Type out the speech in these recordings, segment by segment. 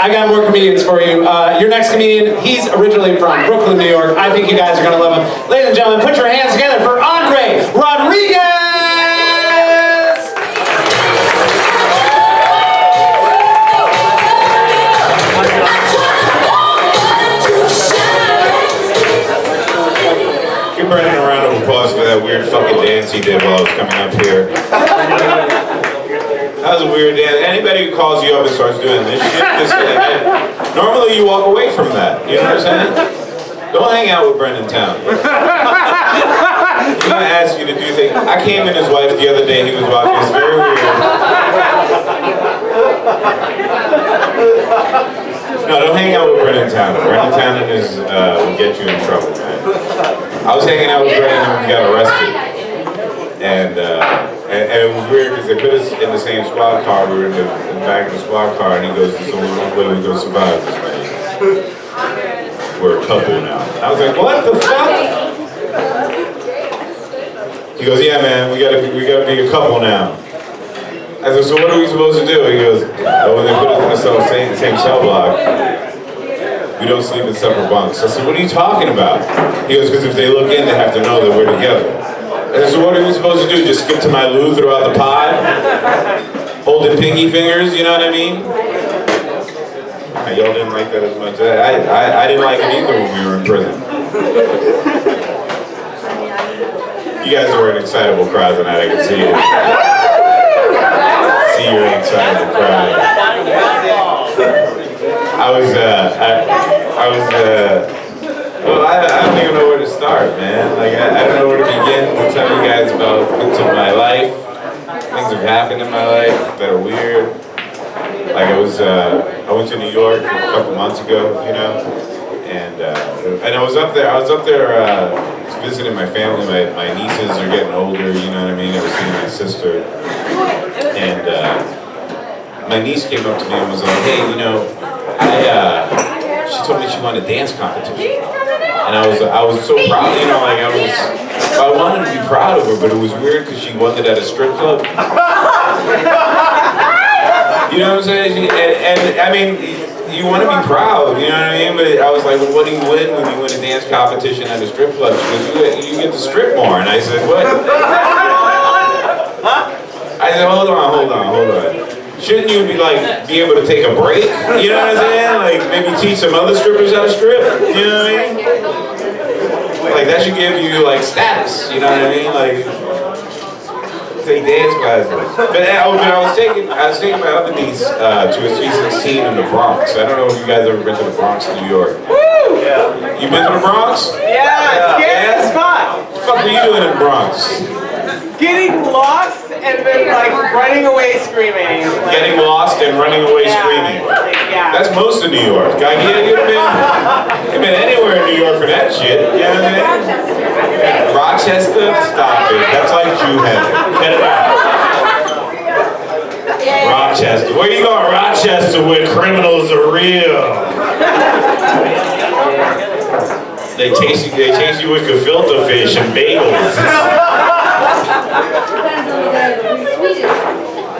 I got more comedians for you. Your next comedian, he's originally from Brooklyn, New York. I think you guys are going to love him. Ladies and gentlemen, put your hands together for Andre Rodriguez! Give Brandon a round of applause for that weird fucking dance he did while I was coming up here. That was a weird dance. Anybody who calls you up and starts doing this shit, normally you walk away from that. You know what I'm saying? Don't hang out with Brendan Town. He's gonna ask you to do things. I came in his wife the other day. He was watching. It's very weird. No, don't hang out with Brendan Town. Brendan Town will get you in trouble, man. I was hanging out with Brendan and we got arrested. And it was weird because they put us in the same squad car. We were in the back of the squad car, and he goes, "There's only one way we're going to survive this, man. We're a couple now." I was like, "What the fuck?" He goes, "Yeah, man, we gotta be a couple now." I said, "So what are we supposed to do?" He goes, "Oh, when they put us in the same cell block, we don't sleep in separate bunks." I said, "What are you talking about?" He goes, "Because if they look in, they have to know that we're together." I said, "So what are we supposed to do? Just skip to my loo throughout the pod? Holding pinky fingers, you know what I mean?" Y'all didn't like that as much. I didn't like it either when we were in prison. You guys were an excitable crowd tonight, I can see it. See you're an excitable crowd. Well, I don't even know where to start, man. Like, I don't know where to begin to tell you guys about bits of my life. Things have happened in my life that are weird. Like I went to New York a couple months ago, you know, and I was up there visiting my family. My nieces are getting older, you know what I mean? I was seeing my sister, and my niece came up to me and was like, "Hey, you know, she told me she won a dance competition." And I was so proud, you know, like I wanted to be proud of her, but it was weird because she won it at a strip club. You know what I'm saying? And I mean, you want to be proud, you know what I mean? But I was like, well, what do you win when you win a dance competition at a strip club? She goes, you get to strip more. And I said, what? I said, hold on. Shouldn't you be able to take a break? You know what I'm saying? Like maybe teach some other strippers how to strip. You know what I mean? Like that should give you like status. You know what I mean? Like take dance classes. But I was taking my other niece to a Sweet 16 in the Bronx. I don't know if you guys ever been to the Bronx, New York. Woo! Yeah. You been to the Bronx? Yeah, it's fun. What the fuck were you doing in the Bronx? Getting lost and then running away screaming. Getting lost and running away screaming. Yeah. That's most of New York. You've been anywhere in New York for that shit. You know what I mean? Rochester? Stop it. That's like Jew heaven. Get it out. Rochester. Where you going? Rochester, where criminals are real. They chase you with gefilte fish and bagels.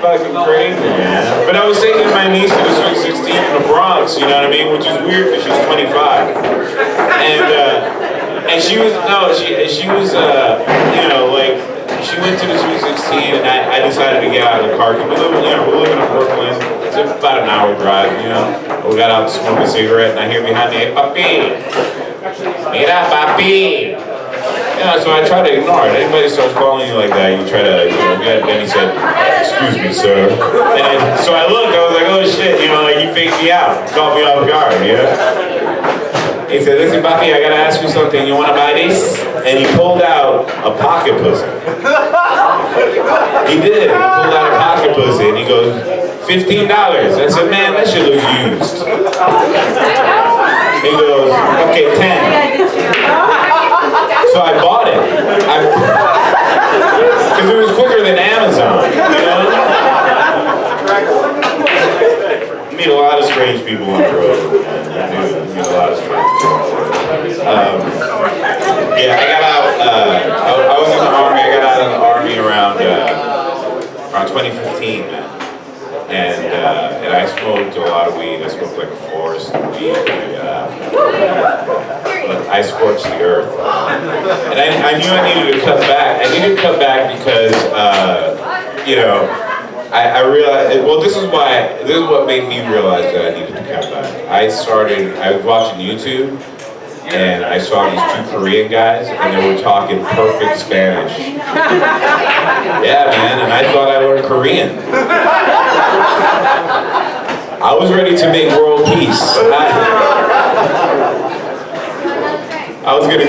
Fucking crazy, man. But I was taking my niece to the Sweet 16 in the Bronx, you know what I mean? Which is weird because she's 25. And she was, she went to the Sweet 16 and I decided to get out of the car. We're living in Brooklyn. It's about an hour drive, you know? We got out to smoke a cigarette and I hear behind me, "Hey, papi. Mira, papi." Yeah, so I try to ignore it. Anybody starts calling you like that, you try to, then he said, "Excuse me, sir." And so I looked, I was like, oh shit, you faked me out. Caught me off guard, you know? He said, "Listen, papi, I gotta ask you something. You wanna buy this?" And he pulled out a pocket pussy. He did. He pulled out a pocket pussy and he goes, $15. I said, "Man, that shit looks used." He goes, "Okay, 10. So I bought it. Because it was quicker than Amazon, you know? You meet a lot of strange people on the road. You meet a lot of strange people. Yeah, I got out, I was in the Army, I got out of the Army around 2015, man. and I smoked a lot of weed. I smoked like a forest of weed. I scorched the earth, and I knew I needed to cut back. I needed to cut back because you know, I realized. Well, this is what made me realize that I needed to cut back. I was watching YouTube. And I saw these two Korean guys, and they were talking perfect Spanish. Yeah, man, and I thought I learned Korean. I was ready to make world peace. I was gonna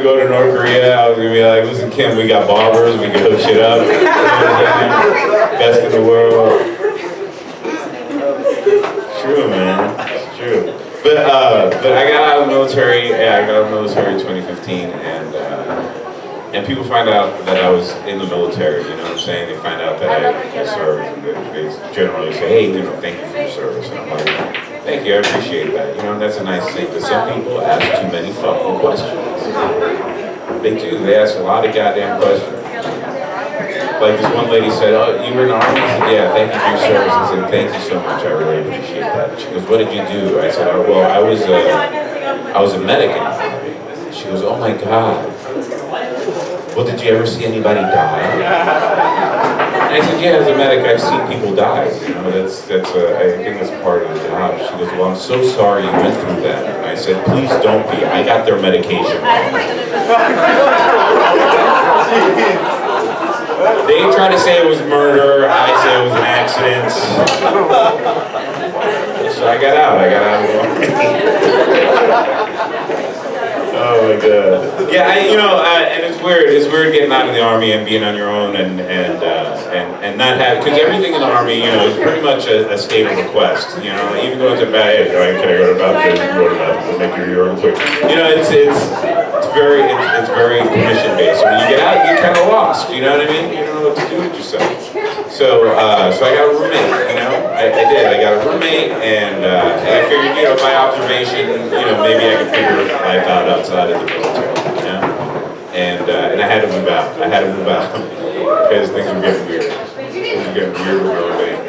go to North Korea. I was gonna be like, listen, Kim, we got barbers, we can hook shit up. Best in the world. True, man. It's true. But I got out of the military. Yeah, I got out of the military in 2015, and people find out that I was in the military. You know what I'm saying? They find out that I served, and they generally say, "Hey, you know, thank you for your service." And I'm like, "Thank you, I appreciate that." You know, and that's a nice thing. But some people ask too many fucking questions. They do. They ask a lot of goddamn questions. Like this one lady said, "Oh, you were in the army?" I said, "Yeah, thank you for your service." I said, "Thank you so much. I really appreciate that." She goes, "What did you do?" I said, "Oh, well, I was a medic in the army." She goes, "Oh my God. Well, did you ever see anybody die?" And I said, "Yeah, as a medic, I've seen people die. You know, I think that's part of the job." She goes, "Well, I'm so sorry you went through that." And I said, "Please don't be. I got their medication." They try to say it was murder, I say it was an accident. So I got out of the army. Oh my God. Yeah, and it's weird. It's weird getting out of the army and being on your own and not having, because everything in the army, you know, is pretty much a state of request. You know, even going to bed, can I go to the bathroom? You go to the bathroom, make your urine quick. You know, it's very permission based. When you get out, you get kind of lost. You know what I mean? You don't know what to do with yourself. So I got a roommate. You know, I did. I got a roommate, and I figured, you know, by observation, you know, maybe I could figure life out outside of the military. You know, and I had to move out. I had to move out because things were getting weird. Things were getting weird with my roommate,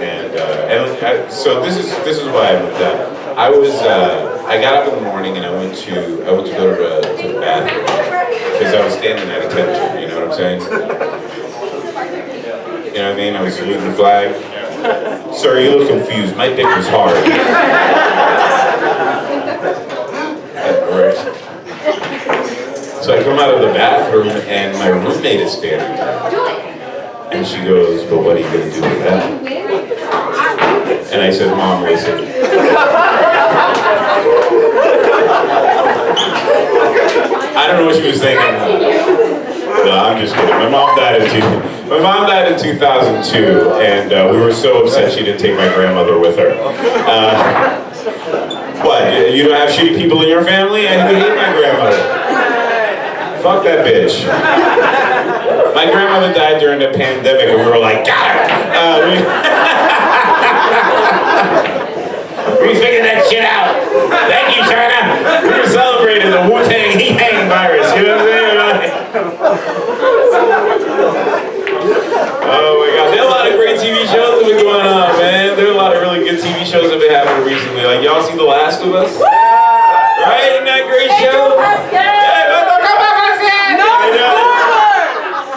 so this is why I moved out. I got up in the morning and I went to go to the bathroom because I was standing at attention. You know what I'm saying? You know what I mean? I was saluting the flag. Sir, you look confused. My dick was hard. Right. So I come out of the bathroom and my roommate is standing there. And she goes, "But what are you going to do with that?" And I said, "Mom, listen." I don't know what she was thinking. No, I'm just kidding. My mom died in 2002, and we were so upset she didn't take my grandmother with her. What? You don't have shitty people in your family? I hate my grandmother. Fuck that bitch. My grandmother died during the pandemic, and we were like, got her! We figured that shit out. Thank you, China. We were celebrating the Wu-Tang He-Hang virus. You know what I'm saying? Oh my God, there are a lot of great TV shows that have been going on, man. There are a lot of really good TV shows that have been happening recently. Like, y'all see The Last of Us? Right? Isn't that a great show?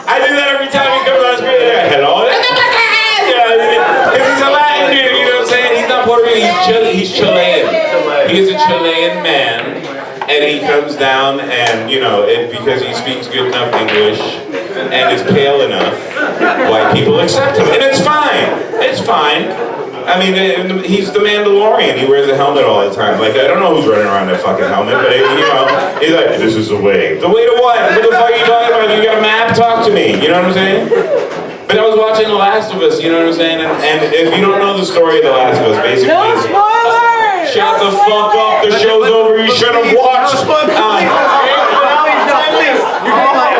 I do that every time he comes on screen. Hello? Because he's a Latin dude, you know what I'm saying? He's not Puerto Rican, he's Chilean. He's a Chilean man, and he comes down and, you know, because he speaks good enough English and is pale enough, white people accept him. And it's fine. It's fine. I mean, he's the Mandalorian. He wears a helmet all the time. Like, I don't know who's running around that fucking helmet, but, you know, he's like, "This is the way." The way to what? What the fuck are you talking about? You got a map? Talk to me. You know what I'm saying? But I was watching The Last of Us, you know what I'm saying? And if you don't know the story of The Last of Us, basically... No spoilers! Shut the fuck up, the show's over, you should have watched. I'm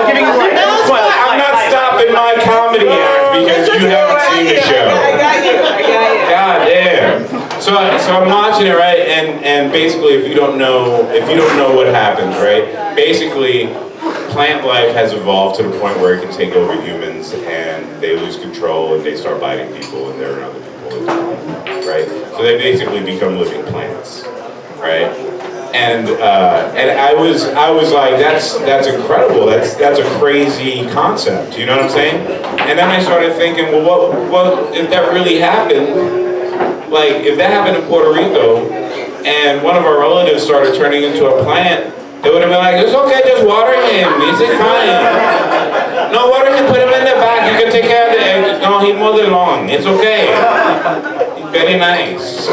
giving you like no spoilers. I'm not stopping my comedy act because you haven't seen the show. I got you. God damn. So I'm watching it, right? And basically, if you don't know what happens, right? Basically, plant life has evolved to the point where it can take over humans, and they lose control, and they start biting people, and they're other people. with them, right? So they basically become living plants, right? And I was like, that's incredible. That's a crazy concept. You know what I'm saying? And then I started thinking, well, what if that really happened? Like, if that happened in Puerto Rico, and one of our relatives started turning into a plant, they would have been like, it's okay, just water him. He's fine. No, water him. Put him in the back. You can take care of the eggs. No, he mowed the lawn. It's okay. Very nice.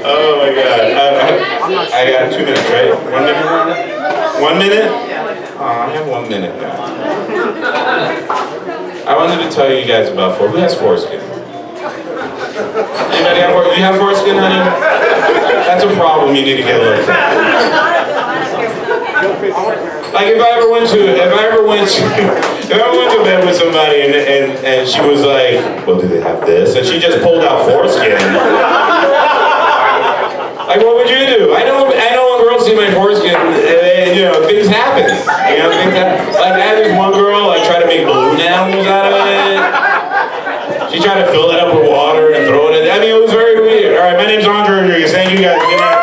Oh my God. I got 2 minutes, right? 1 minute? 1 minute? Oh, I have 1 minute now. I wanted to tell you guys about who has foreskin? Anybody have foreskin? You have foreskin, honey? That's a problem you need to get looked at. Like if I ever went to bed with somebody and she was like, well, do they have this? And she just pulled out foreskin. Like, what would you do? I know when girls see my foreskin, you know, things happen. You know, things happen. Like, I had this one girl, like, try to make balloon animals out of it. She tried to fill it up with water and throw it in. I mean, it was very weird. All right, my name's Andre Rodriguez. Thank you guys. Good night.